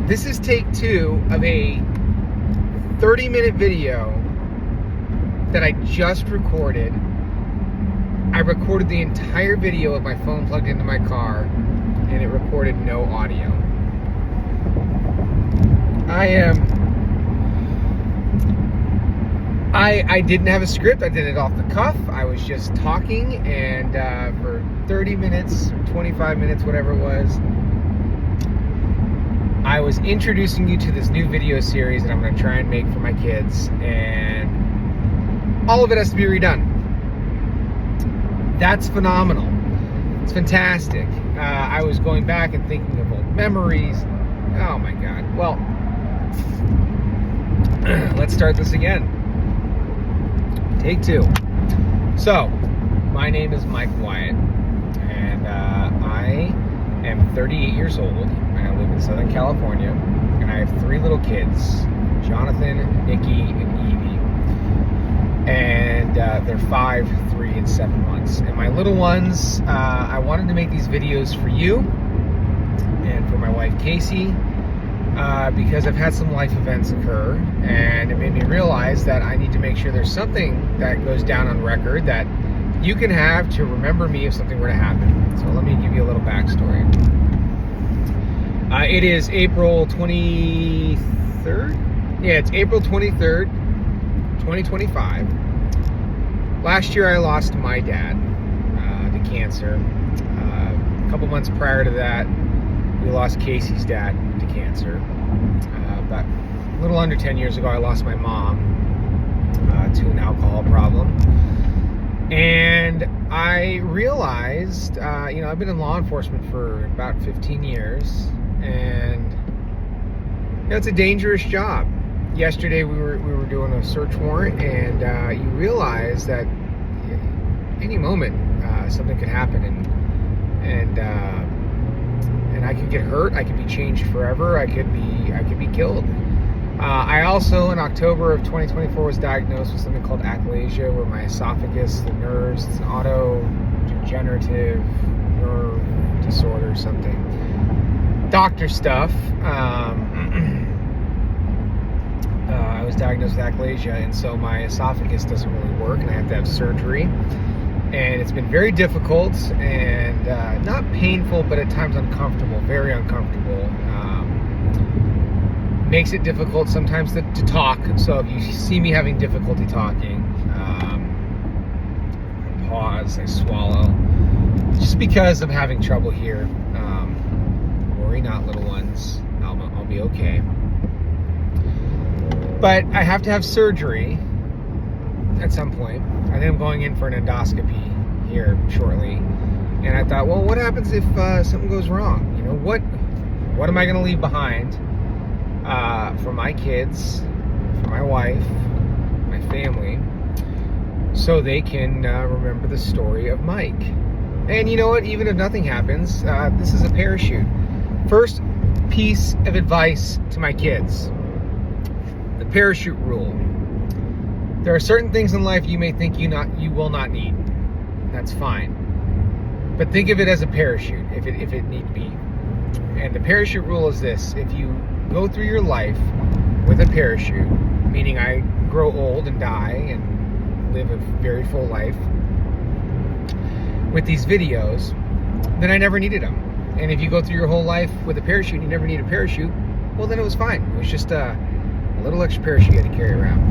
This is take 2 of a 30-minute video that I just recorded. I recorded the entire video with my phone plugged into my car, and it recorded no audio. I didn't have a script. I did it off the cuff. I was just talking, and for 30 minutes, 25 minutes, whatever it was, I was introducing you to this new video series that I'm going to try and make for my kids, and all of it has to be redone. That's phenomenal. It's fantastic. I was going back and thinking of old memories. Oh my God. Well, let's start this again. Take 2. So, my name is Mike Wyatt, and I am 38 years old, and I live in Southern California, and I have 3 little kids, Jonathan, Nikki, and Evie, and they're 5, 3, and 7 months. And my little ones, I wanted to make these videos for you and for my wife Casey, because I've had some life events occur, and it made me realize that I need to make sure there's something that goes down on record that you can have to remember me if something were to happen. So let me give you a little backstory. It is April 23rd? Yeah, it's April 23rd, 2025. Last year I lost my dad to cancer. A couple months prior to that, we lost Casey's dad to cancer. But a little under 10 years ago, I lost my mom to an alcohol problem. And I realized, I've been in law enforcement for about 15 years, and it's a dangerous job. Yesterday we were doing a search warrant, and you realize that any moment something could happen, and I could get hurt. I could be changed forever. I could be killed. I also, in October of 2024, was diagnosed with something called achalasia, where my esophagus, the nerves, it's an autodegenerative nerve disorder, something. Doctor stuff. I was diagnosed with achalasia, and so my esophagus doesn't really work, and I have to have surgery. And it's been very difficult, and not painful, but at times uncomfortable, very uncomfortable. Makes it difficult sometimes to talk. So if you see me having difficulty talking, I pause, I swallow, just because I'm having trouble here. Worry not, little ones. I'll be okay. But I have to have surgery at some point. I think I'm going in for an endoscopy here shortly. And I thought, well, what happens if something goes wrong? What am I going to leave behind for my kids, for my wife, my family, so they can remember the story of Mike? And you know what? Even if nothing happens, this is a parachute. First piece of advice to my kids: the parachute rule. There are certain things in life you may think you will not need. That's fine. But think of it as a parachute if it need be. And the parachute rule is this: if you go through your life with a parachute, meaning I grow old and die and live a very full life with these videos, then I never needed them. And if you go through your whole life with a parachute and you never need a parachute, well, then it was fine. It was just a little extra parachute you had to carry around.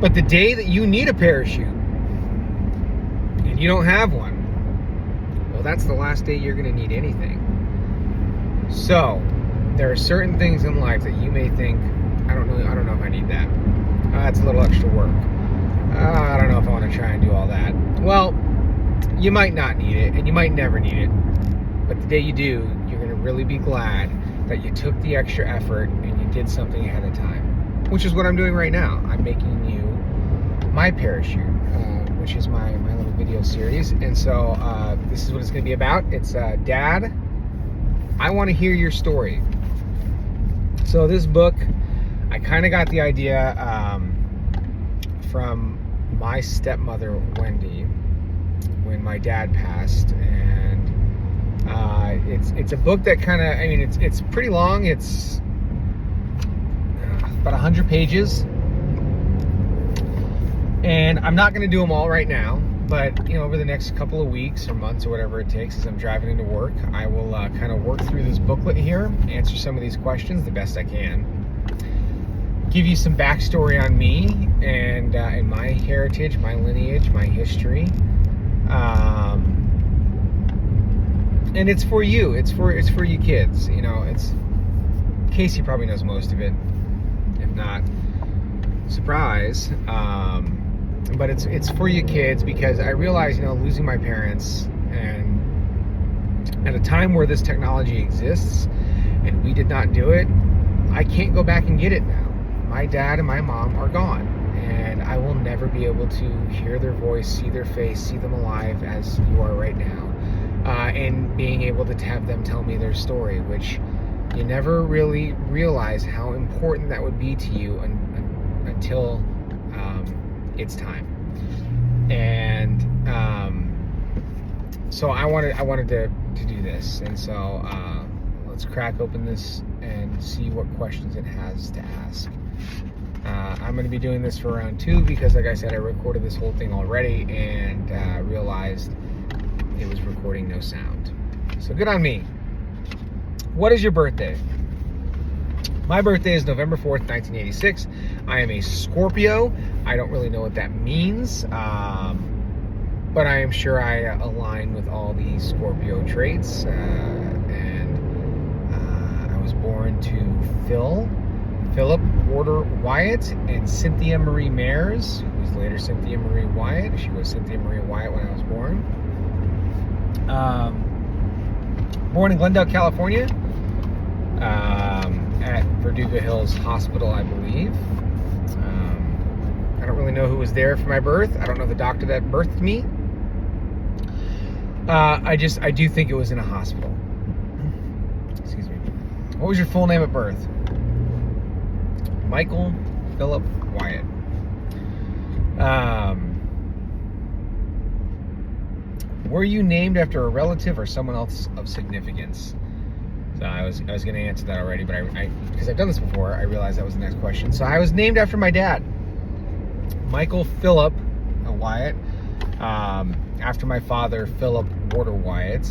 But the day that you need a parachute and you don't have one, well, that's the last day you're going to need anything. So there are certain things in life that you may think, I don't know if I need that. That's a little extra work. I don't know if I want to try and do all that. Well, you might not need it, and you might never need it. But the day you do, you're going to really be glad that you took the extra effort and you did something ahead of time, which is what I'm doing right now. I'm making you my parachute, which is my little video series. And so this is what it's going to be about. It's Dad, I want to hear your story. So this book, I kind of got the idea from my stepmother, Wendy, when my dad passed. And It's a book that kind of, I mean, it's pretty long. It's about 100 pages, and I'm not going to do them all right now. But over the next couple of weeks or months or whatever it takes, as I'm driving into work, I will kind of work through this booklet here, answer some of these questions the best I can, give you some backstory on me and my heritage, my lineage, my history. And it's for you. It's for you kids. Casey probably knows most of it. If not, surprise. But it's for you kids, because I realize, losing my parents, and at a time where this technology exists and we did not do it, I can't go back and get it now. My dad and my mom are gone, and I will never be able to hear their voice, see their face, see them alive as you are right now, and being able to have them tell me their story, which you never really realize how important that would be to you until it's time. And so I wanted to do this, and so let's crack open this and see what questions it has to ask. I'm going to be doing this for round 2 because, like I said, I recorded this whole thing already and realized it was recording no sound. So good on me. What is your birthday? My birthday is November 4th, 1986. I am a Scorpio. I don't really know what that means, but I am sure I align with all the Scorpio traits. And I was born to Philip Warder Wyatt and Cynthia Marie Mayers, who was later Cynthia Marie Wyatt. She was Cynthia Marie Wyatt when I was born. Born in Glendale, California, at Verdugo Hills Hospital, I believe. I don't really know who was there for my birth. I don't know the doctor that birthed me. I do think it was in a hospital. Excuse me. What was your full name at birth? Michael Philip Wyatt. Were you named after a relative or someone else of significance? So I was going to answer that already, but I because I've done this before, I realized that was the next question. So I was named after my dad, Michael Philip Wyatt, after my father, Philip Warder Wyatt.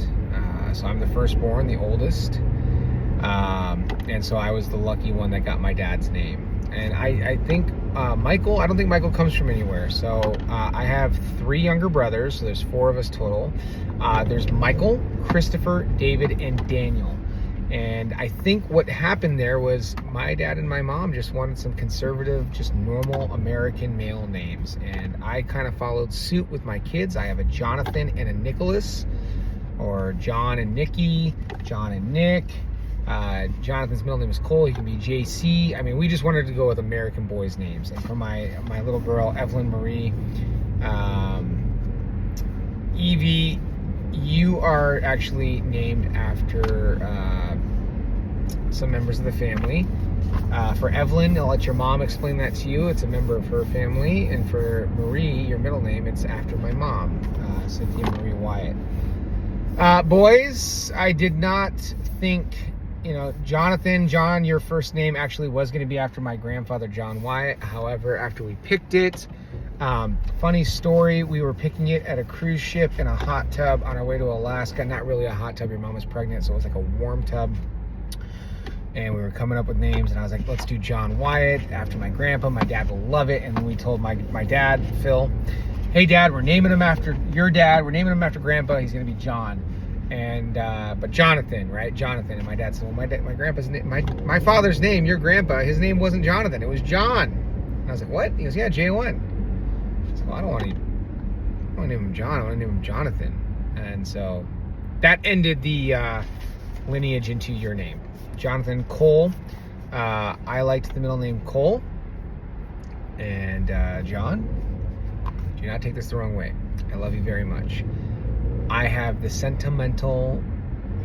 So I'm the firstborn, the oldest, and so I was the lucky one that got my dad's name. And I think Michael, I don't think Michael comes from anywhere. So I have 3 younger brothers, so there's 4 of us total. There's Michael, Christopher, David, and Daniel. And I think what happened there was my dad and my mom just wanted some conservative, just normal American male names. And I kind of followed suit with my kids. I have a Jonathan and a Nicholas, or John and Nikki, John and Nick. Jonathan's middle name is Cole. He can be JC. I mean, we just wanted to go with American boys' names. And for my little girl, Evelyn Marie, Evie, you are actually named after some members of the family. For Evelyn, I'll let your mom explain that to you. It's a member of her family. And for Marie, your middle name, it's after my mom, Cynthia Marie Wyatt. Boys, I did not think, Jonathan, John, your first name actually was going to be after my grandfather, John Wyatt. However, after we picked it, funny story, we were picking it at a cruise ship in a hot tub on our way to Alaska. Not really a hot tub, your mom was pregnant, so it was like a warm tub. And we were coming up with names, and I was like, let's do John Wyatt after my grandpa. My dad will love it. And then we told my dad, Phil, hey dad, we're naming him after your dad. We're naming him after grandpa. He's going to be John. And but Jonathan, right? Jonathan. And my dad said, well, my grandpa's name, my father's name, your grandpa, his name wasn't Jonathan, it was John. And I was like, what? He goes, yeah, J1. So I don't want to name him John. I want to name him Jonathan. And so that ended the lineage into your name, Jonathan Cole. I liked the middle name Cole. And John, do not take this the wrong way. I love you very much. I have the sentimental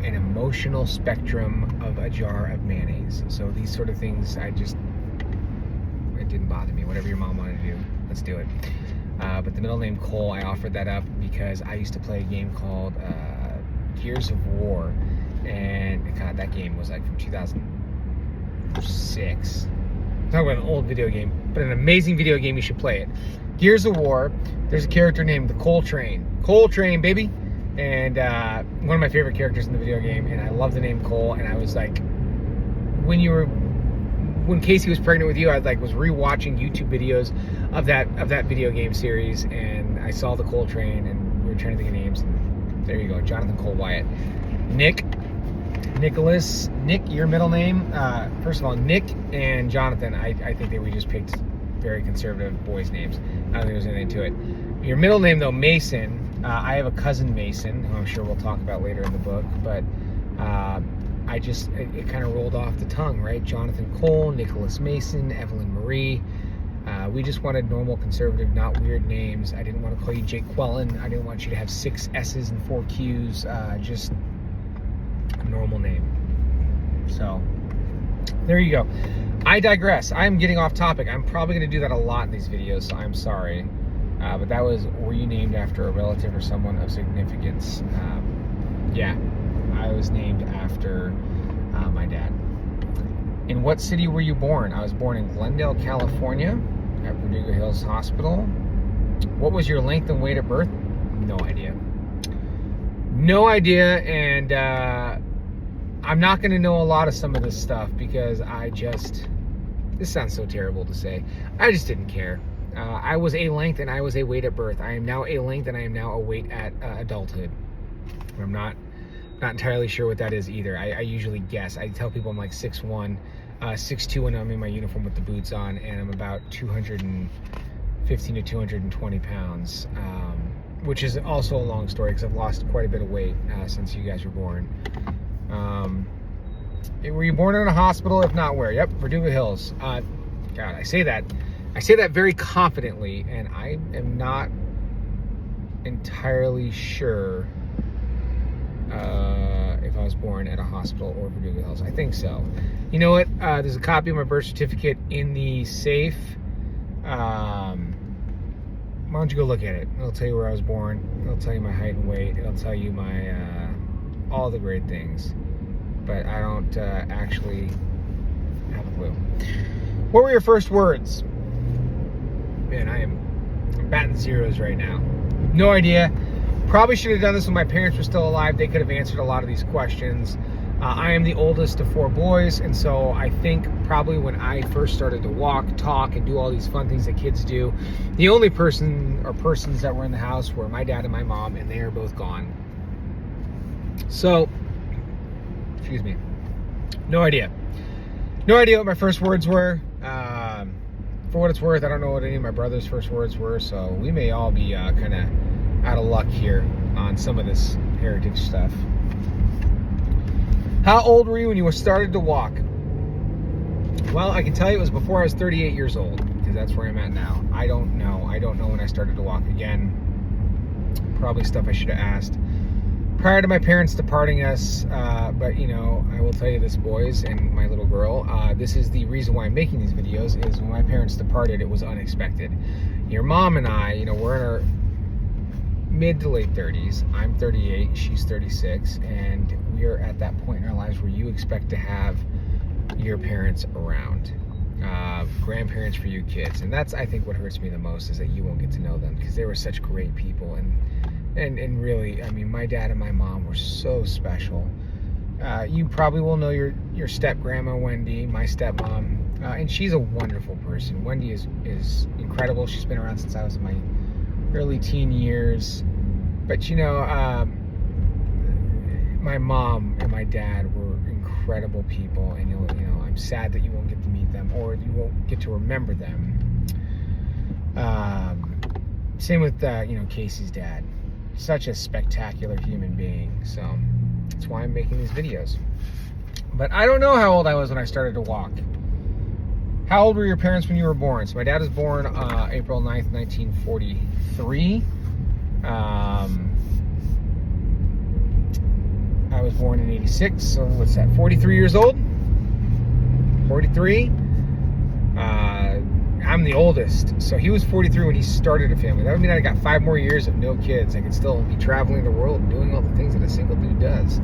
and emotional spectrum of a jar of mayonnaise. So these sort of things, it didn't bother me. Whatever your mom wanted to do, let's do it. But the middle name Cole, I offered that up because I used to play a game called Gears of War. And God, that game was like from 2006. I'm talking about an old video game, but an amazing video game. You should play it. Gears of War. There's a character named the Cole Train. Cole Train, baby. And one of my favorite characters in the video game. And I love the name Cole. And I was like, when Casey was pregnant with you, I was rewatching YouTube videos of that video game series, and I saw the Cole Train, and we were trying to think of names. And there you go, Jonathan Cole Wyatt. Nick, Nicholas, Nick, your middle name. First of all, Nick and Jonathan, I think that we just picked very conservative boys' names. I don't think there's anything to it. Your middle name, though, Mason. I have a cousin, Mason, who I'm sure we'll talk about later in the book, but it kind of rolled off the tongue, right? Jonathan Cole, Nicholas Mason, Evelyn Marie. We just wanted normal, conservative, not weird names. I didn't want to call you Jake Quellen. I didn't want you to have 6 S's and 4 Q's. Just a normal name. So, there you go. I digress. I'm getting off topic. I'm probably going to do that a lot in these videos, so I'm sorry. But that was, were you named after a relative or someone of significance? Yeah. I was named after my dad. In what city were you born? I was born in Glendale, California, at Verdugo Hills Hospital. What was your length and weight at birth? No idea. No idea, and I'm not going to know a lot of some of this stuff because this sounds so terrible to say, I just didn't care. I was a length and I was a weight at birth. I am now a length and I am now a weight at adulthood. I'm not entirely sure what that is either. I usually guess. I tell people I'm like 6'1", 6'2" when I'm in my uniform with the boots on, and I'm about 215 to 220 pounds, which is also a long story because I've lost quite a bit of weight since you guys were born. Were you born in a hospital? If not, where? Yep, Verdugo Hills. God, I say that very confidently, and I am not entirely sure if I was born at a hospital or Verdugo Hills. I think so. You know what? There's a copy of my birth certificate in the safe. Why don't you go look at it? It'll tell you where I was born. It'll tell you my height and weight. It'll tell you my all the great things. But I don't actually have a clue. What were your first words? Man, I'm batting zeros right now. No idea. Probably should have done this when my parents were still alive. They could have answered a lot of these questions. I am the oldest of 4 boys, and so I think probably when I first started to walk, talk, and do all these fun things that kids do, the only person or persons that were in the house were my dad and my mom, and they are both gone. So, excuse me. No idea. No idea what my first words were. For what it's worth, I don't know what any of my brother's first words were, so we may all be kind of out of luck here on some of this heritage stuff. How old were you when you started to walk? Well, I can tell you it was before I was 38 years old, because that's where I'm at now. I don't know. I don't know when I started to walk again. Probably stuff I should have asked prior to my parents departing us, but you know, I will tell you this, boys, and my little girl, this is the reason why I'm making these videos, is when my parents departed, it was unexpected. Your mom and I, you know, we're in our mid to late 30s. I'm 38, she's 36, and we're at that point in our lives where you expect to have your parents around, grandparents for you kids, and that's, I think, what hurts me the most, is that you won't get to know them, because they were such great people, and really, I mean, my dad and my mom were so special. You probably will know your step-grandma, Wendy, my stepmom, and she's a wonderful person. Wendy is incredible. She's been around since I was in my early teen years. But, you know, my mom and my dad were incredible people, and, you know, I'm sad that you won't get to meet them, or you won't get to remember them. Same with, you know, Casey's dad. Such a spectacular human being, so that's why I'm making these videos. But I don't know how old I was when I started to walk. How old were your parents when you were born? So my dad was born April 9th, 1943. I was born in 86, so what's that, 43 years old? 43? I'm the oldest, so he was 43 when he started a family. That would mean I got 5 more years of no kids. I could still be traveling the world and doing all the things that a single dude does.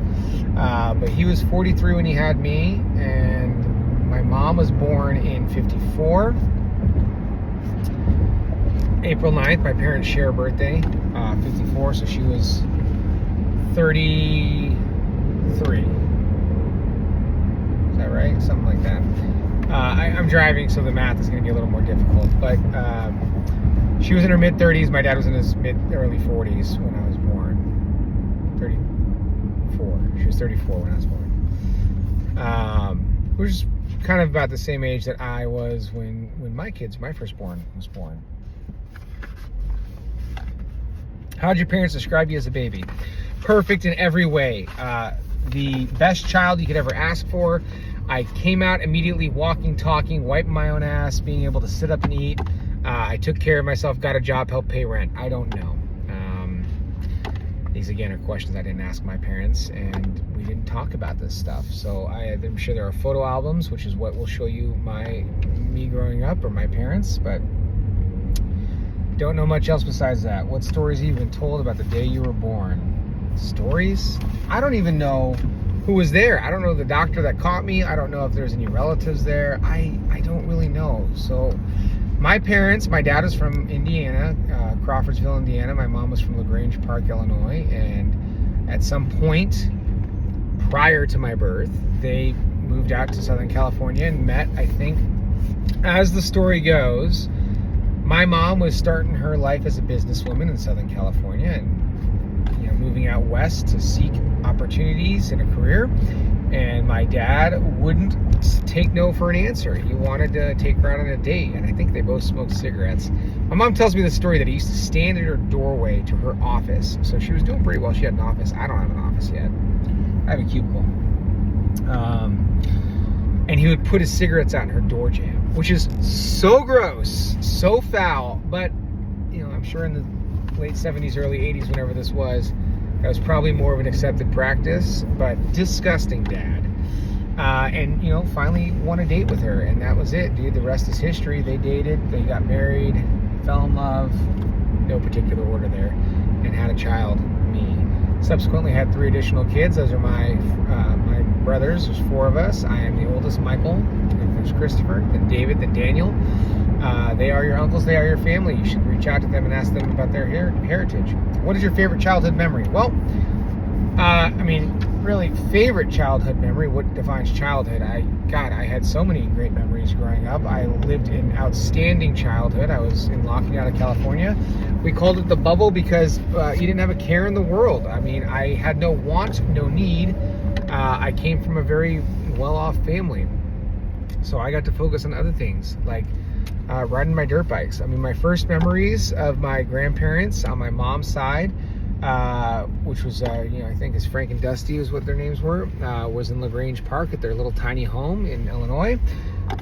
But he was 43 when he had me, and my mom was born in 54. April 9th, my parents share a birthday, 54, so she was 33. Is that right? Something like that. I'm driving, so the math is going to be a little more difficult. But she was in her mid-30s. My dad was in his early 40s when I was born. 34. She was 34 when I was born. Which is kind of about the same age that I was when my firstborn, was born. How did your parents describe you as a baby? Perfect in every way. The best child you could ever ask for. I came out immediately walking, talking, wiping my own ass, being able to sit up and eat. I took care of myself, got a job, helped pay rent. I don't know. These, again, are questions I didn't ask my parents, and we didn't talk about this stuff. So I'm sure there are photo albums, which is what will show you me growing up, or my parents, but don't know much else besides that. What stories have you been told about the day you were born? Stories? I don't even know who was there. I don't know the doctor that caught me. I don't know if there's any relatives there. I don't really know. So my parents, my dad was from Indiana, Crawfordsville, Indiana. My mom was from LaGrange Park, Illinois. And at some point prior to my birth, they moved out to Southern California and met, I think, as the story goes, my mom was starting her life as a businesswoman in Southern California and moving out west to seek opportunities in a career. And my dad wouldn't take no for an answer. He wanted to take her out on a date, and I think they both smoked cigarettes. My mom tells me the story that he used to stand at her doorway to her office. So she was doing pretty well. She had an office. I don't have an office yet. I have a cubicle. And he would put his cigarettes out in her door jamb, which is so gross, so foul. But, I'm sure in the late 70s, early 80s, whenever this was, that was probably more of an accepted practice, but disgusting, Dad. And, finally won a date with her, and that was it, dude. The rest is history. They dated, they got married, fell in love, no particular order there, and had a child, me. Subsequently had 3 additional kids. Those are my brothers. There's 4 of us. I am the oldest, Michael. Then there's Christopher, then David, then Daniel. They are your uncles. They are your family. You should reach out to them and ask them about their heritage. What is your favorite childhood memory? Well, really, favorite childhood memory, what defines childhood? I had so many great memories growing up. I lived in outstanding childhood. I was in La Cañada, California. We called it the bubble because you didn't have a care in the world. I had no want, no need. I came from a very well-off family. So I got to focus on other things, like riding my dirt bikes. My first memories of my grandparents on my mom's side, which was, I think as Frank and Dusty was what their names were, was in LaGrange Park at their little tiny home in Illinois.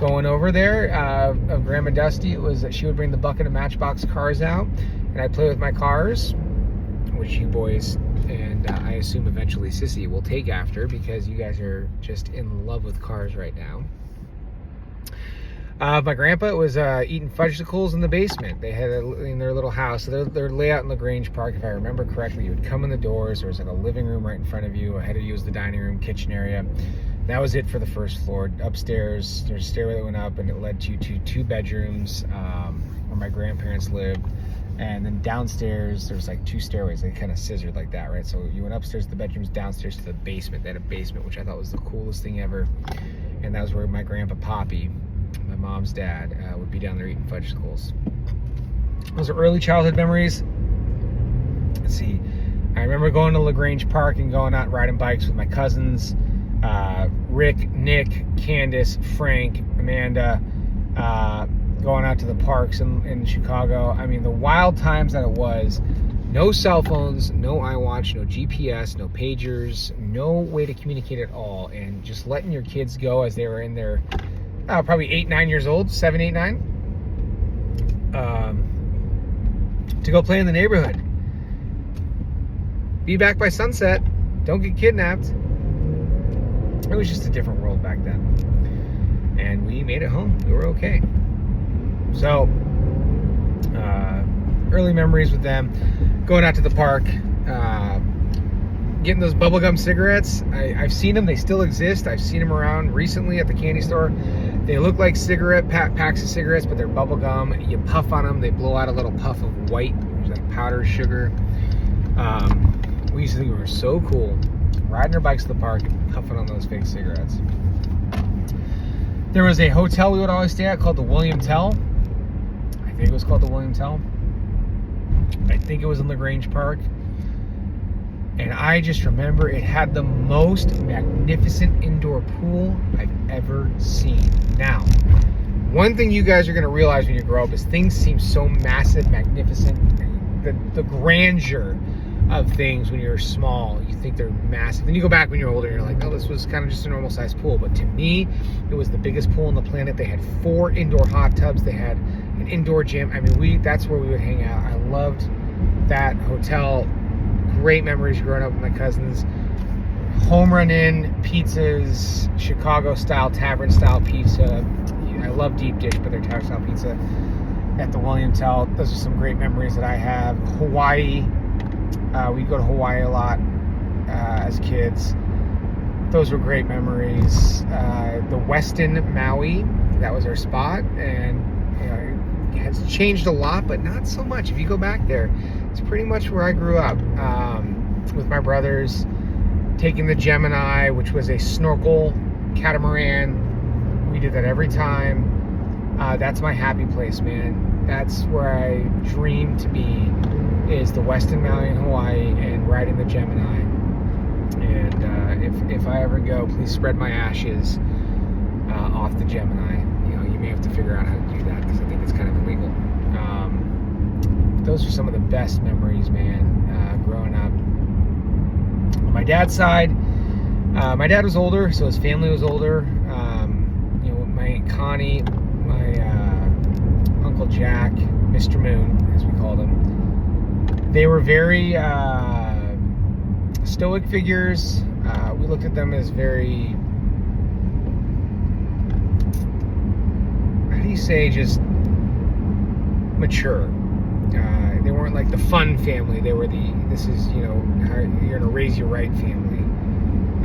Going over there, of Grandma Dusty, it was that she would bring the bucket of Matchbox cars out, and I'd play with my cars, which you boys, and I assume eventually Sissy, will take after, because you guys are just in love with cars right now. My grandpa was eating fudgesicles in the basement. They had in their little house. So their layout in LaGrange Park, if I remember correctly, you would come in the doors. There was like a living room right in front of you. Ahead of you was the dining room, kitchen area. That was it for the first floor. Upstairs, there's a stairway that went up, and it led you to 2 bedrooms where my grandparents lived. And then downstairs, there's like 2 stairways. They kind of scissored like that, right? So you went upstairs to the bedrooms, downstairs to the basement. They had a basement, which I thought was the coolest thing ever. And that was where my grandpa Poppy, my mom's dad, would be down there eating fudgesicles. Those are early childhood memories. Let's see. I remember going to LaGrange Park and going out and riding bikes with my cousins, Rick, Nick, Candace, Frank, Amanda, going out to the parks in Chicago. The wild times that it was. No cell phones, no iWatch, no GPS, no pagers, no way to communicate at all, and just letting your kids go as they were in their probably 8, 9 years old, 7, 8, 9, to go play in the neighborhood. Be back by sunset. Don't get kidnapped. It was just a different world back then. And we made it home. We were okay. So, early memories with them, going out to the park, getting those bubblegum cigarettes. I've seen them, they still exist. I've seen them around recently at the candy store. They look like cigarette packs of cigarettes, but they're bubblegum. You puff on them, they blow out a little puff of white, like powdered sugar. We used to think we were so cool, riding our bikes to the park and puffing on those fake cigarettes. There was a hotel we would always stay at called the William Tell. I think it was called the William Tell. I think it was in LaGrange Park. And I just remember it had the most magnificent indoor pool I've ever seen. Now, one thing you guys are going to realize when you grow up is things seem so massive, magnificent. The grandeur of things when you're small, you think they're massive. Then you go back when you're older and you're like, oh, this was kind of just a normal sized pool. But to me, it was the biggest pool on the planet. They had 4 indoor hot tubs. They had an indoor gym. I mean, that's where we would hang out. I loved that hotel. Great memories growing up with my cousins. Home run in pizzas, Chicago style, tavern style pizza. I love deep dish, but their tavern style pizza at the William Tell. Those are some great memories that I have. Hawaii. We'd go to Hawaii a lot as kids. Those were great memories. The Westin Maui, that was our spot, and it has changed a lot, but not so much. If you go back there, it's pretty much where I grew up with my brothers, taking the Gemini, which was a snorkel catamaran. We did that every time. That's my happy place, man. That's where I dream to be, is the Westin Maui in Hawaii and riding the Gemini. And if I ever go, please spread my ashes off the Gemini. You may have to figure out how to do that because I think it's kind of illegal. Those are some of the best memories, man, growing up. On my dad's side, my dad was older, so his family was older. My Aunt Connie, my Uncle Jack, Mr. Moon, as we called him. They were very stoic figures. We looked at them as very, how do you say, just mature. They weren't like the fun family. They were this is, how you're gonna raise your right family.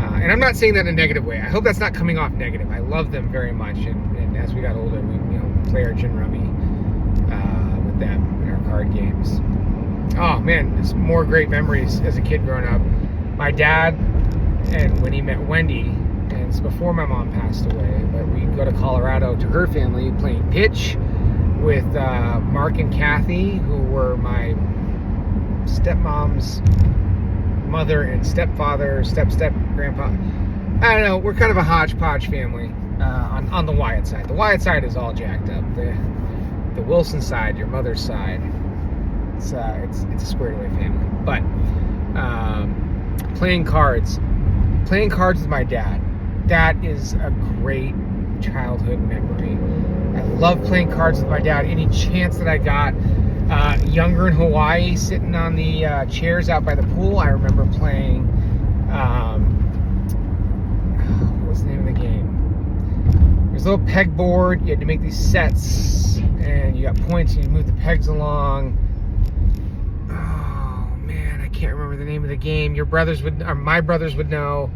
And I'm not saying that in a negative way. I hope that's not coming off negative. I love them very much. And as we got older, we play our gin rummy with them in our card games. Oh man, it's more great memories as a kid growing up. My dad, and when he met Wendy, and it's before my mom passed away, but we'd go to Colorado to her family playing pitch with Mark and Kathy, who were my stepmom's mother and stepfather, step grandpa. I don't know, we're kind of a hodgepodge family on the Wyatt side. The Wyatt side is all jacked up. The Wilson side, your mother's side, it's a squared away family. But playing cards with my dad, that is a great childhood memory. I love playing cards with my dad. Any chance that I got, younger in Hawaii, sitting on the chairs out by the pool, I remember playing, what was the name of the game? There's a little pegboard. You had to make these sets, and you got points, and you move the pegs along. Oh man, I can't remember the name of the game. My brothers would know.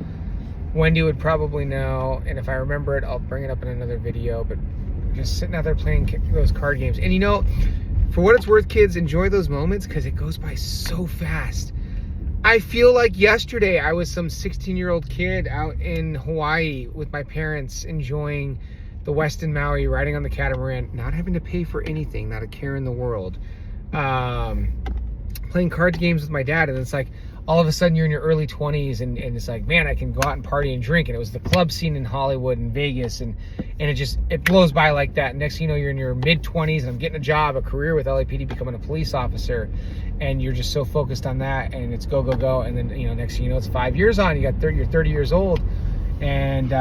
Wendy would probably know, and if I remember it, I'll bring it up in another video. But just sitting out there playing those card games, and for what it's worth, kids, enjoy those moments because it goes by so fast. I feel like yesterday I was some 16-year-old kid out in Hawaii with my parents enjoying the Westin Maui, riding on the catamaran, not having to pay for anything, not a care in the world. Playing card games with my dad, and it's like all of a sudden you're in your early 20s and it's like, man, I can go out and party and drink. And it was the club scene in Hollywood and Vegas, and it blows by like that. Next thing you know, you're in your mid-20s and I'm getting a career with LAPD, becoming a police officer, and you're just so focused on that, and it's go. And then, next thing you know, it's 5 years on, you're 30 years old, and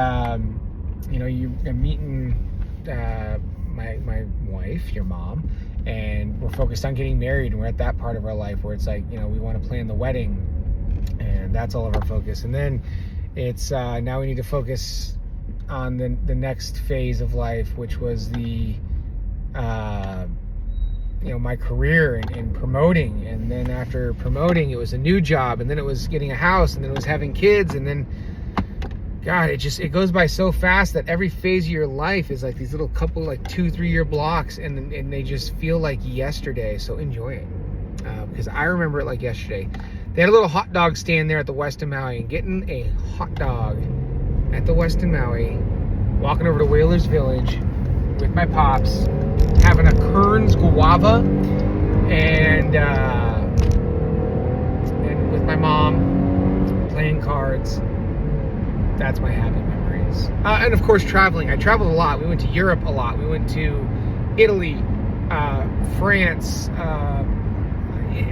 you're meeting my wife, your mom, and we're focused on getting married, and we're at that part of our life where it's like, we want to plan the wedding, and that's all of our focus. And then it's now we need to focus on the next phase of life, which was the my career and promoting, and then after promoting it was a new job, and then it was getting a house, and then it was having kids, and then God, it goes by so fast that every phase of your life is like these little couple, like 2-3 year blocks, and they just feel like yesterday. So enjoy it, because I remember it like yesterday. They had a little hot dog stand there at the Westin Maui, and getting a hot dog at the Westin Maui, walking over to Whalers Village with my pops, having a Kern's guava, and with my mom playing cards. That's my happy memories. And of course, traveling. I traveled a lot. We went to Europe a lot. We went to Italy, France.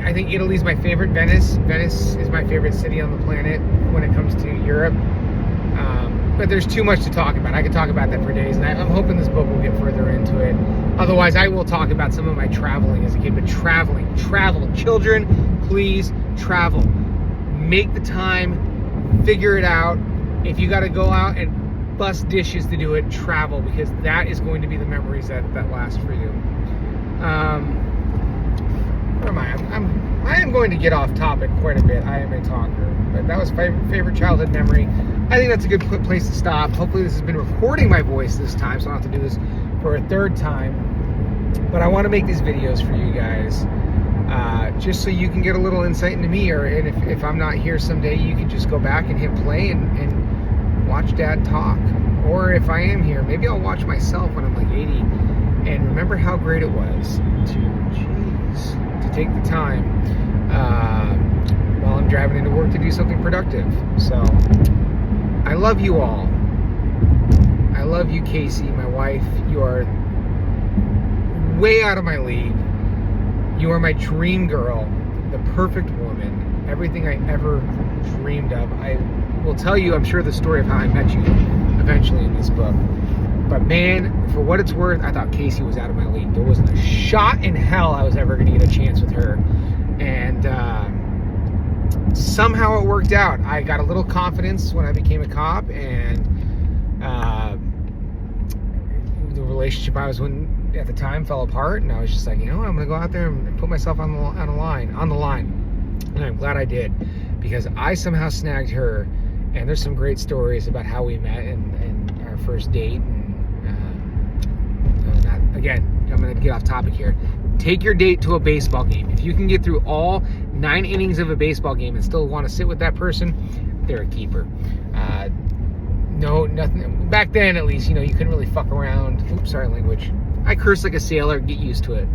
I think Italy's my favorite. Venice is my favorite city on the planet when it comes to Europe. But there's too much to talk about. I could talk about that for days, and I'm hoping this book will get further into it. Otherwise, I will talk about some of my traveling as a kid. But travel. Children, please travel. Make the time. Figure it out. If you got to go out and bust dishes to do it, travel, because that is going to be the memories that last for you. Where am I? I am going to get off topic quite a bit. I am a talker, but that was favorite childhood memory. I think that's a good place to stop. Hopefully this has been recording my voice this time, so I don't have to do this for a third time. But I want to make these videos for you guys, just so you can get a little insight into me, and if I'm not here someday, you can just go back and hit play and watch Dad talk. Or if I am here, maybe I'll watch myself when I'm like 80 and remember how great it was to take the time while I'm driving into work to do something productive. So I love you all. I love you, Casey, my wife. You are way out of my league. You are my dream girl, the perfect woman, everything I ever dreamed of. I will tell you, I'm sure, the story of how I met you eventually in this book. But man, for what it's worth, I thought Casey was out of my league. There wasn't a shot in hell I was ever going to get a chance with her. And somehow it worked out. I got a little confidence when I became a cop, and the relationship I was in at the time fell apart, and I was just like, I'm going to go out there and put myself on the line. And I'm glad I did, because I somehow snagged her, and there's some great stories about how we met and our first date. And again, I'm going to get off topic here. Take your date to a baseball game. If you can get through all 9 innings of a baseball game and still want to sit with that person, they're a keeper. No, nothing. Back then, at least, you couldn't really fuck around. Oops, sorry, language. I curse like a sailor. Get used to it.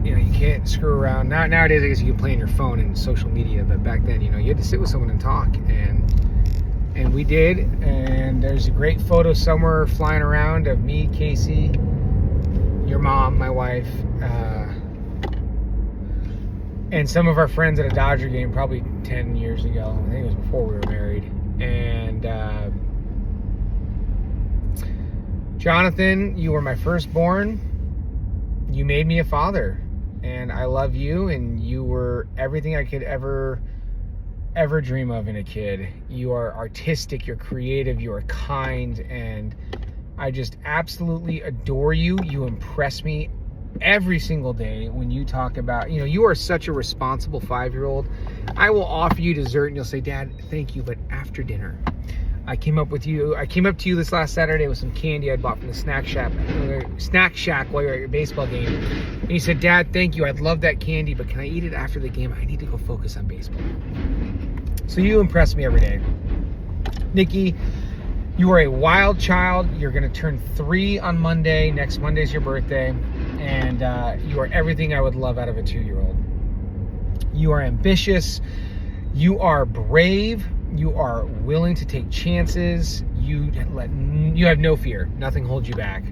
You can't screw around. Nowadays, I guess you can play on your phone and social media, but back then, you had to sit with someone and talk, and we did. And there's a great photo somewhere flying around of me, Casey, your mom, my wife, and some of our friends at a Dodger game probably 10 years ago. I think it was before we were married. And Jonathan, you were my firstborn. You made me a father, and I love you, and you were everything I could ever dream of in a kid. You are artistic, you're creative, you are kind, and I just absolutely adore you. You impress me every single day when you talk about, you are such a responsible 5-year-old. I will offer you dessert and you'll say, Dad, thank you, but after dinner. I came up to you this last Saturday with some candy I bought from the snack shack while you were at your baseball game. And you said, Dad, thank you. I'd love that candy, but can I eat it after the game? I need to go focus on baseball. So you impress me every day. Nikki, you are a wild child. You're going to turn 3 on Monday. Next Monday's your birthday. And you are everything I would love out of a 2-year-old. You are ambitious. You are brave. You are willing to take chances. You have no fear. Nothing holds you back.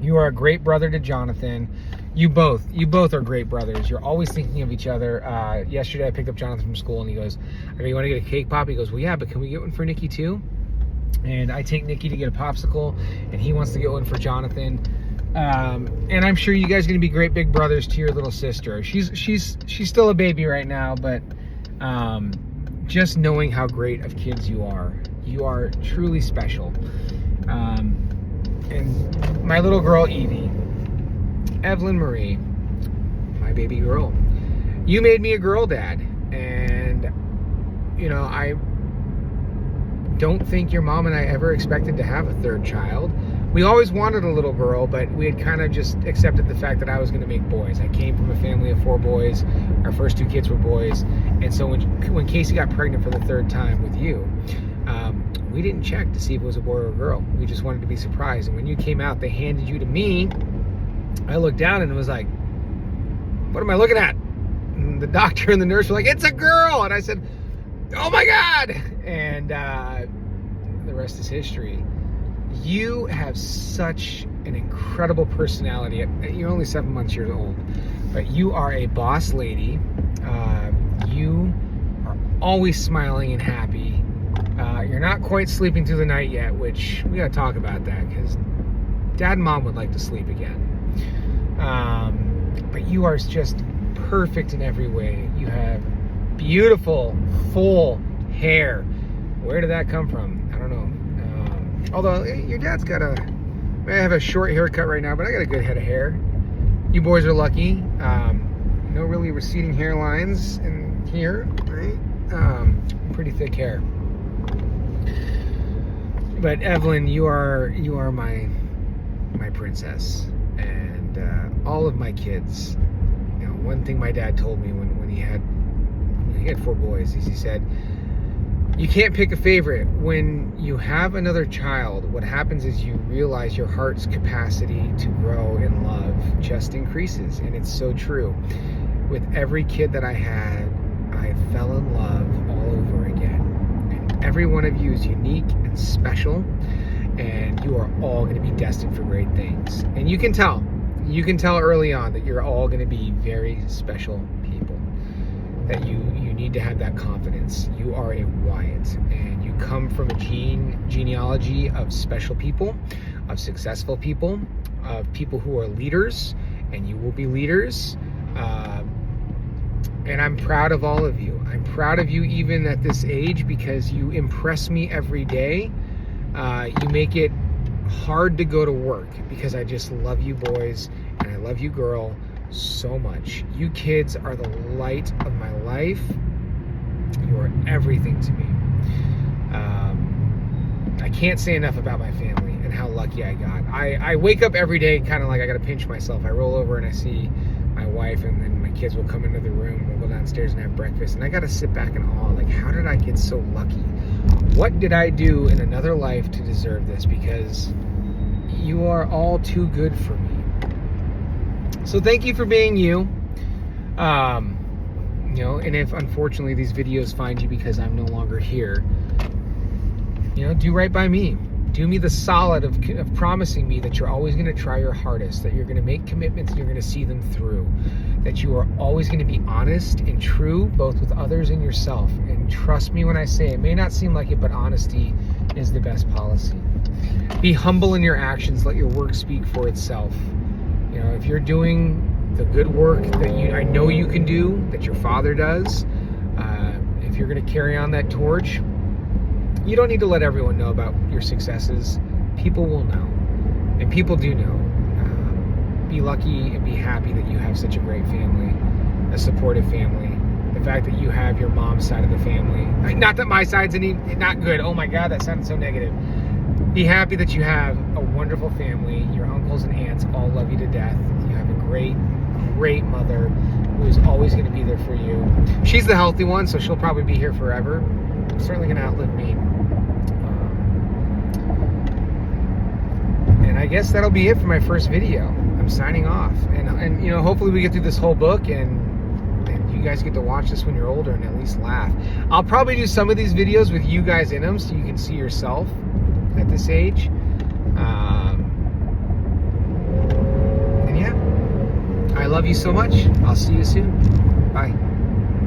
You are a great brother to Jonathan. You both are great brothers. You're always thinking of each other. Yesterday I picked up Jonathan from school and he goes, you want to get a cake pop? He goes, well, yeah, but can we get one for Nikki too? And I take Nikki to get a popsicle, and he wants to get one for Jonathan. And I'm sure you guys are going to be great big brothers to your little sister. She's still a baby right now, but just knowing how great of kids you are truly special. And my little girl, Evie, Evelyn Marie, my baby girl. You made me a girl dad. And, you know, I don't think your mom and I ever expected to have a third child. We always wanted a little girl, but we had kind of just accepted the fact that I was going to make boys. I came from a family of 4 boys. Our first 2 kids were boys. And so when Casey got pregnant for the 3rd time with you, we didn't check to see if it was a boy or a girl. We just wanted to be surprised. And when you came out, they handed you to me. I looked down and was like, what am I looking at? And the doctor and the nurse were like, it's a girl. And I said, oh my God. And the rest is history. You have such an incredible personality. You're only 7 months old, but you are a boss lady. You are always smiling and happy. You're not quite sleeping through the night yet, which we gotta talk about that because Dad and Mom would like to sleep again. But you are just perfect in every way. You have beautiful, full hair. Where did that come from? I don't know. Although your dad's got I have a short haircut right now, but I got a good head of hair. You boys are lucky. No really receding hairlines in here, right? Pretty thick hair. But Evelyn, you are my princess, and all of my kids. You know, one thing my dad told me when he had 4 boys is he said, you can't pick a favorite. When you have another child, what happens is you realize your heart's capacity to grow in love just increases. And it's so true. With every kid that I had, I fell in love all over again. And every one of you is unique and special. And you are all going to be destined for great things. And you can tell early on that you're all going to be very special people. That you need to have that confidence. You are a Wyatt, and you come from a genealogy of special people, of successful people, of people who are leaders, and you will be leaders. And I'm proud of all of you. I'm proud of you even at this age because you impress me every day. You make it hard to go to work because I just love you boys and I love you girl so much. You kids are the light of my life. You are everything to me. I can't say enough about my family and how lucky I got. I wake up every day kind of like I gotta pinch myself. I roll over and I see my wife, and then my kids will come into the room. We'll go downstairs and have breakfast, and I gotta sit back in awe. Like, how did I get so lucky? What did I do in another life to deserve this? Because you are all too good for me. So thank you for being you. You know, and if unfortunately these videos find you because I'm no longer here, you know, do right by me. Do me the solid of promising me that you're always going to try your hardest, that you're going to make commitments and you're going to see them through, that you are always going to be honest and true, both with others and yourself. And trust me when I say it may not seem like it, but honesty is the best policy. Be humble in your actions. Let your work speak for itself. You know, if you're doing the good work that I know you can do, that your father does, if you're going to carry on that torch, you don't need to let everyone know about your successes. People will know, and people do know. Be lucky and be happy that you have such a great family, a supportive family. The fact that you have your mom's side of the family, not that my side's not good. Oh my God, that sounded so negative. Be happy that you have a wonderful family. Your uncles and aunts all love you to death. You have a great mother who is always going to be there for you. She's the healthy one, so she'll probably be here forever. Certainly going to outlive me. And I guess that'll be it for my first video. I'm signing off. And you know, hopefully we get through this whole book and you guys get to watch this when you're older and at least laugh. I'll probably do some of these videos with you guys in them so you can see yourself at this age. And yeah, I love you so much. I'll see you soon.